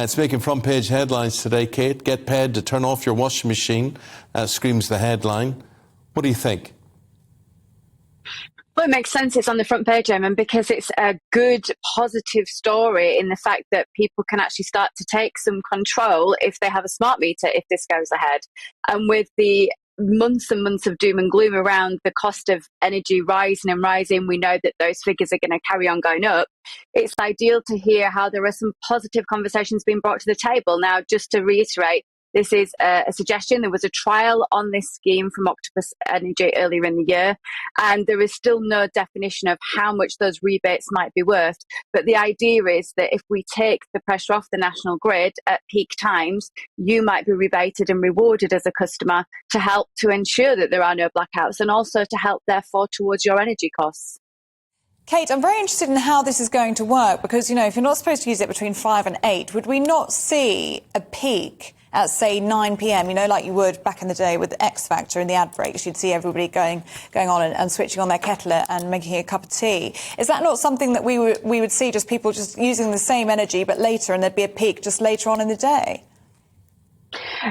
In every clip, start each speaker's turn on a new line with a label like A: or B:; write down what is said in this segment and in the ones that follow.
A: It's making front page headlines today, Kate. Get paid to turn off your washing machine, screams the headline. What do you think?
B: Well, it makes sense it's on the front page, Eamon, because it's a good, positive story in the fact that people can actually start to take some control if they have a smart meter, if this goes ahead. And with the months and months of doom and gloom around the cost of energy rising and rising, we know that those figures are going to carry on going up. It's ideal to hear how there are some positive conversations being brought to the table. Now, just to reiterate, this is a suggestion. There was a trial on this scheme from Octopus Energy earlier in the year, and there is still no definition of how much those rebates might be worth. But the idea is that if we take the pressure off the national grid at peak times, you might be rebated and rewarded as a customer to help to ensure that there are no blackouts and also to help, therefore, towards your energy costs.
C: Kate, I'm very interested in how this is going to work because, you know, if you're not supposed to use it between 5 and 8, would we not see a peak at, say, 9 p.m., you know, like you would back in the day with X Factor in the ad breaks? You'd see everybody going on and switching on their kettle and making a cup of tea. Is that not something that we would see, just people just using the same energy but later, and there'd be a peak just later on in the day?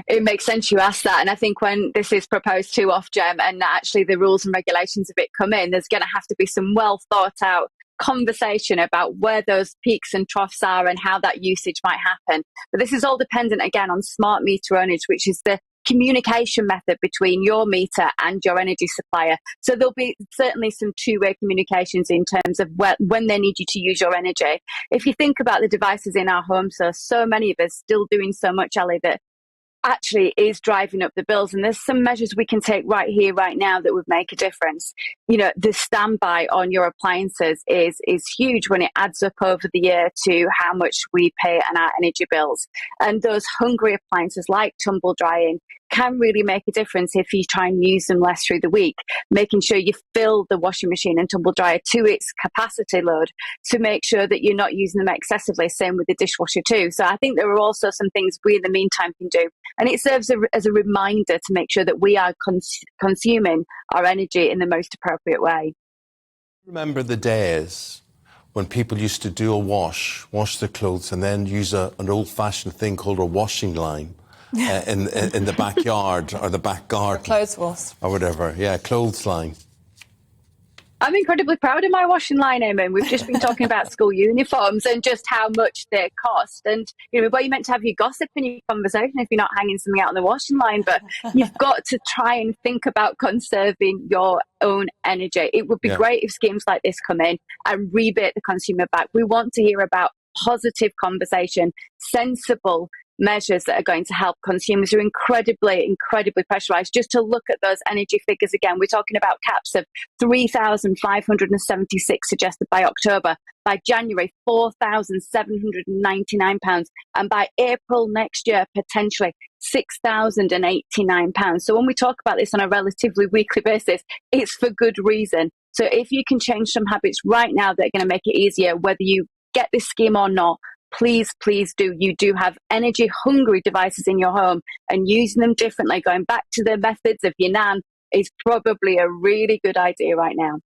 B: It makes sense you ask that, and I think when this is proposed to Ofgem and actually the rules and regulations of it come in, there's going to have to be some well thought out conversation about where those peaks and troughs are and how that usage might happen. But this is all dependent, again, on smart meter ownage, which is the communication method between your meter and your energy supplier. So there'll be certainly some two-way communications in terms of when they need you to use your energy. If you think about the devices in our homes, so many of us still doing so much, Ali, that actually is driving up the bills, and there's some measures we can take right here, right now that would make a difference. You know, the standby on your appliances is huge when it adds up over the year to how much we pay on our energy bills. And those hungry appliances like tumble drying can really make a difference if you try and use them less through the week, making sure you fill the washing machine and tumble dryer to its capacity load to make sure that you're not using them excessively, same with the dishwasher too. So I think there are also some things we in the meantime can do, and it serves as a reminder to make sure that we are consuming our energy in the most appropriate way.
A: Remember the days when people used to do a wash their clothes and then use an old-fashioned thing called a washing line in the backyard or the back garden.
C: Clothes wash.
A: Or whatever, yeah, clothes line.
B: I'm incredibly proud of my washing line, Eamon. We've just been talking about school uniforms and just how much they cost. And, you know, where you're meant to have your gossip in your conversation if you're not hanging something out on the washing line, but you've got to try and think about conserving your own energy. It would be great if schemes like this come in and rebate the consumer back. We want to hear about positive conversation, sensible measures that are going to help consumers who are incredibly pressurised. Just to look at those energy figures again, we're talking about caps of £3,576 suggested by October, by January £4,799, and by April next year potentially £6,089. So when we talk about this on a relatively weekly basis, it's for good reason. So if you can change some habits right now that are going to make it easier, whether you get this scheme or not, please do. You do have energy hungry devices in your home, and using them differently, going back to the methods of your nan, is probably a really good idea right now.